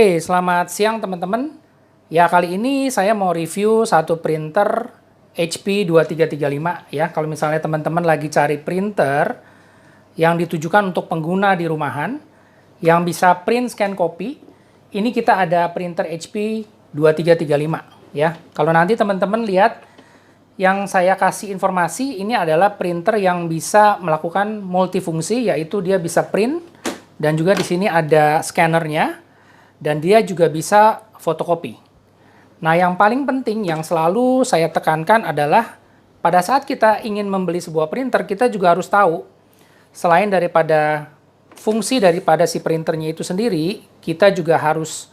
Oke, selamat siang teman-teman. Ya, kali ini saya mau review satu printer HP 2335 ya. Kalau misalnya teman-teman lagi cari printer yang ditujukan untuk pengguna di rumahan yang bisa print scan copy, ini kita ada printer HP 2335 ya. Kalau nanti teman-teman lihat yang saya kasih informasi, ini adalah printer yang bisa melakukan multifungsi, yaitu dia bisa print dan juga di sini ada scannernya. Dan dia juga bisa fotokopi. Nah, yang paling penting yang selalu saya tekankan adalah pada saat kita ingin membeli sebuah printer, kita juga harus tahu selain daripada fungsi daripada si printernya itu sendiri, kita juga harus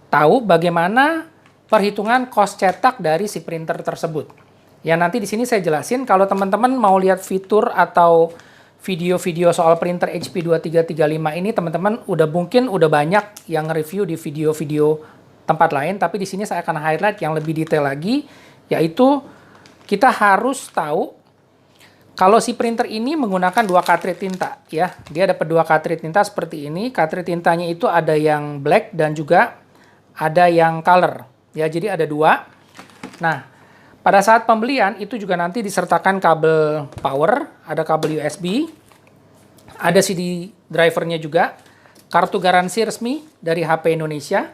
tahu bagaimana perhitungan cost cetak dari si printer tersebut. Ya, nanti di sini saya jelasin kalau teman-teman mau lihat fitur atau video-video soal printer HP 2335 ini teman-teman mungkin udah banyak yang review di video-video tempat lain, tapi di sini saya akan highlight yang lebih detail lagi, yaitu kita harus tahu kalau si printer ini menggunakan dua cartridge tinta ya. Dia dapat dua cartridge tinta seperti ini. Cartridge tintanya itu ada yang black dan juga ada yang color ya. Jadi ada dua. Nah, pada saat pembelian itu juga nanti disertakan kabel power, ada kabel USB, ada CD drivernya juga, kartu garansi resmi dari HP Indonesia.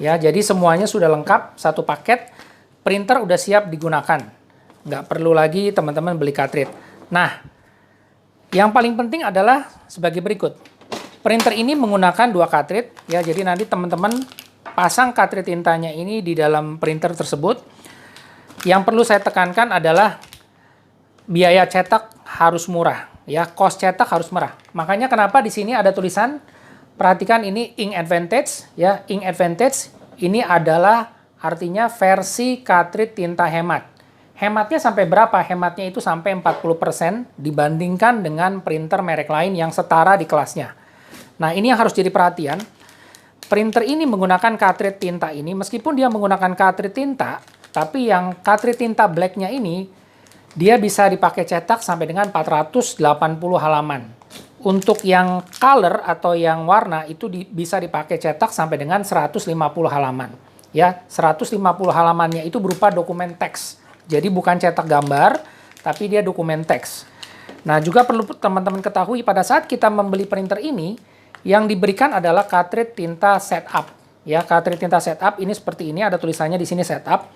Ya, jadi semuanya sudah lengkap, satu paket, printer udah siap digunakan. Nggak perlu lagi teman-teman beli cartridge. Nah, yang paling penting adalah sebagai berikut. Printer ini menggunakan dua cartridge, ya, jadi nanti teman-teman pasang cartridge tintanya ini di dalam printer tersebut. Yang perlu saya tekankan adalah biaya cetak harus murah, ya, cost cetak harus murah. Makanya kenapa di sini ada tulisan, perhatikan ini ink advantage, ya, ink advantage ini adalah artinya versi cartridge tinta hemat. Hematnya sampai berapa? Hematnya itu sampai 40% dibandingkan dengan printer merek lain yang setara di kelasnya. Nah, ini yang harus jadi perhatian. Printer ini menggunakan cartridge tinta ini, meskipun dia menggunakan cartridge tinta, tapi yang cartridge tinta blacknya ini, dia bisa dipakai cetak sampai dengan 480 halaman. Untuk yang color atau yang warna itu bisa dipakai cetak sampai dengan 150 halaman. Ya, 150 halamannya itu berupa dokumen teks. Jadi bukan cetak gambar, tapi dia dokumen teks. Nah, juga perlu teman-teman ketahui pada saat kita membeli printer ini, yang diberikan adalah cartridge tinta setup. Ya, cartridge tinta setup ini seperti ini, ada tulisannya di sini setup.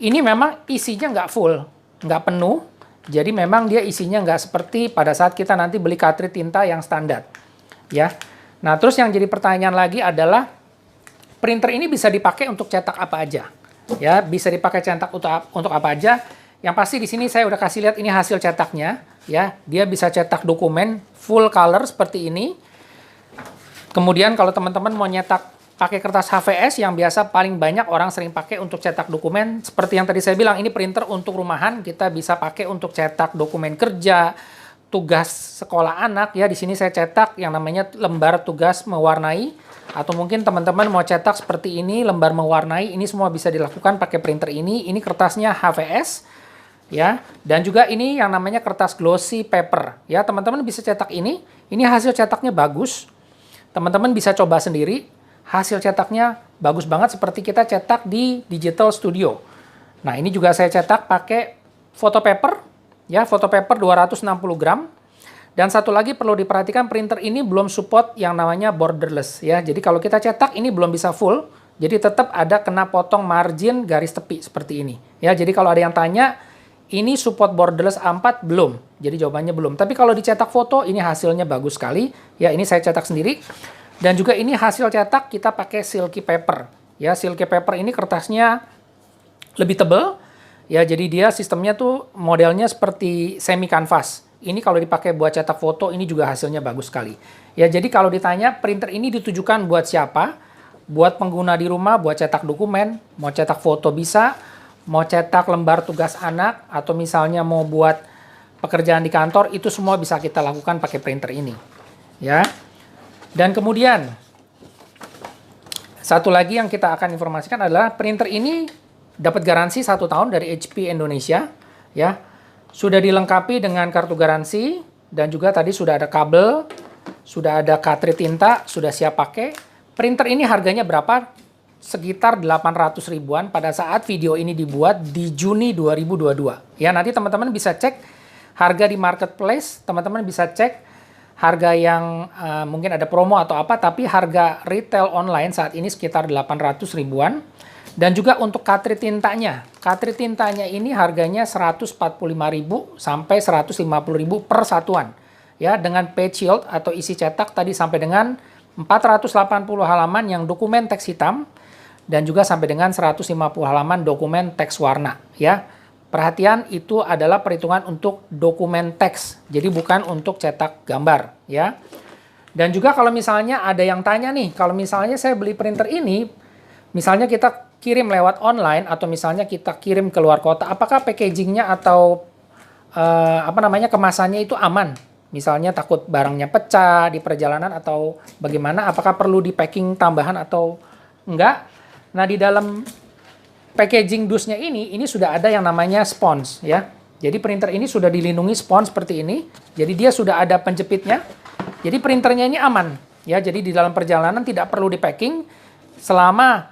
Ini memang isinya nggak full, nggak penuh. Jadi memang dia isinya nggak seperti pada saat kita nanti beli cartridge tinta yang standar. Ya. Nah, terus yang jadi pertanyaan lagi adalah printer ini bisa dipakai untuk cetak apa aja? Ya, bisa dipakai cetak untuk apa aja? Yang pasti di sini saya udah kasih lihat ini hasil cetaknya. Ya, dia bisa cetak dokumen full color seperti ini. Kemudian kalau teman-teman mau nyetak pakai kertas HVS yang biasa paling banyak orang sering pakai untuk cetak dokumen, seperti yang tadi saya bilang, ini printer untuk rumahan, kita bisa pakai untuk cetak dokumen kerja, tugas sekolah anak ya. Di sini saya cetak yang namanya lembar tugas mewarnai, atau mungkin teman-teman mau cetak seperti ini lembar mewarnai, ini semua bisa dilakukan pakai printer ini. Ini kertasnya HVS ya, dan juga ini yang namanya kertas glossy paper ya. Teman-teman bisa cetak ini hasil cetaknya bagus. Teman-teman bisa coba sendiri. Hasil cetaknya bagus banget seperti kita cetak di Digital Studio. Nah, ini juga saya cetak pakai photo paper, ya, photo paper 260 gram. Dan satu lagi perlu diperhatikan, printer ini belum support yang namanya borderless, ya. Jadi kalau kita cetak ini belum bisa full, jadi tetap ada kena potong margin garis tepi seperti ini. Ya, jadi kalau ada yang tanya, ini support borderless A4 belum? Jadi jawabannya belum. Tapi kalau dicetak foto, ini hasilnya bagus sekali. Ya, ini saya cetak sendiri. Dan juga ini hasil cetak kita pakai silky paper. Ya, silky paper ini kertasnya lebih tebal. Ya, jadi dia sistemnya tuh modelnya seperti semi canvas. Ini kalau dipakai buat cetak foto, ini juga hasilnya bagus sekali. Ya, jadi kalau ditanya printer ini ditujukan buat siapa? Buat pengguna di rumah, buat cetak dokumen, mau cetak foto bisa, mau cetak lembar tugas anak, atau misalnya mau buat pekerjaan di kantor, itu semua bisa kita lakukan pakai printer ini. Ya. Dan kemudian, satu lagi yang kita akan informasikan adalah printer ini dapat garansi 1 tahun dari HP Indonesia. Ya, sudah dilengkapi dengan kartu garansi, dan juga tadi sudah ada kabel, sudah ada cartridge tinta, sudah siap pakai. Printer ini harganya berapa? Sekitar 800 ribuan pada saat video ini dibuat di Juni 2022. Ya, nanti teman-teman bisa cek harga di marketplace, teman-teman bisa cek harga yang mungkin ada promo atau apa, tapi harga retail online saat ini sekitar 800 ribuan. Dan juga untuk cartridge tintanya ini harganya 145.000 sampai 150.000 per satuan. Ya, dengan page shield atau isi cetak tadi sampai dengan 480 halaman yang dokumen teks hitam dan juga sampai dengan 150 halaman dokumen teks warna, ya. Perhatian, itu adalah perhitungan untuk dokumen teks, jadi bukan untuk cetak gambar, ya. Dan juga kalau misalnya ada yang tanya nih, kalau misalnya saya beli printer ini, misalnya kita kirim lewat online atau misalnya kita kirim ke luar kota, apakah packagingnya atau kemasannya itu aman? Misalnya takut barangnya pecah di perjalanan atau bagaimana? Apakah perlu di packing tambahan atau enggak? Nah, di dalam packaging dusnya ini sudah ada yang namanya spons, ya. Jadi printer ini sudah dilindungi spons seperti ini. Jadi dia sudah ada penjepitnya. Jadi printernya ini aman, ya. Jadi di dalam perjalanan tidak perlu di packing selama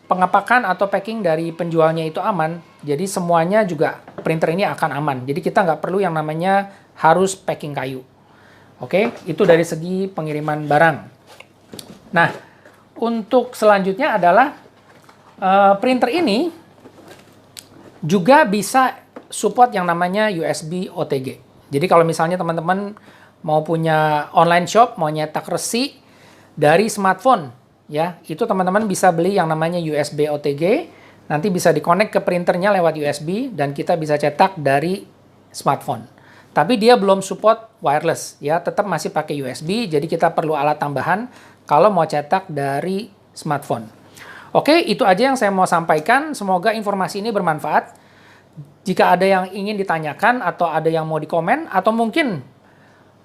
pengepakan atau packing dari penjualnya itu aman, jadi semuanya juga printer ini akan aman. Jadi kita nggak perlu yang namanya harus packing kayu. Oke, itu dari segi pengiriman barang. Nah, untuk selanjutnya adalah printer ini juga bisa support yang namanya USB OTG. Jadi kalau misalnya teman-teman mau punya online shop, mau nyetak resi dari smartphone, ya, itu teman-teman bisa beli yang namanya USB OTG, nanti bisa dikonek ke printernya lewat USB dan kita bisa cetak dari smartphone. Tapi dia belum support wireless, ya, tetap masih pakai USB, jadi kita perlu alat tambahan kalau mau cetak dari smartphone. Oke, itu aja yang saya mau sampaikan. Semoga informasi ini bermanfaat. Jika ada yang ingin ditanyakan atau ada yang mau dikomen atau mungkin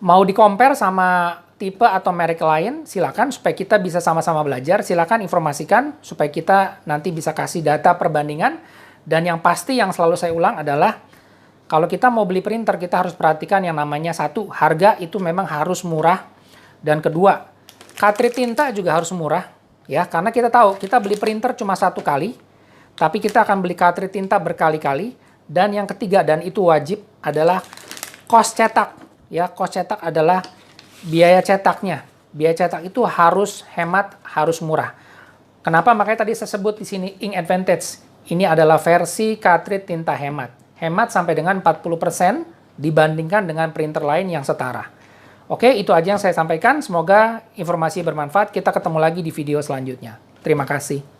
mau di-compare sama tipe atau merek lain, silakan supaya kita bisa sama-sama belajar. Silakan informasikan supaya kita nanti bisa kasih data perbandingan. Dan yang pasti yang selalu saya ulang adalah kalau kita mau beli printer, kita harus perhatikan yang namanya satu, harga itu memang harus murah. Dan kedua, cartridge tinta juga harus murah, ya, karena kita tahu kita beli printer cuma satu kali, tapi kita akan beli cartridge tinta berkali-kali. Dan yang ketiga, dan itu wajib, adalah cost cetak. Ya, cost cetak adalah biaya cetaknya. Biaya cetak itu harus hemat, harus murah. Kenapa? Makanya tadi saya sebut di sini Ink Advantage. Ini adalah versi cartridge tinta hemat. Hemat sampai dengan 40% dibandingkan dengan printer lain yang setara. Oke, itu aja yang saya sampaikan. Semoga informasi bermanfaat. Kita ketemu lagi di video selanjutnya. Terima kasih.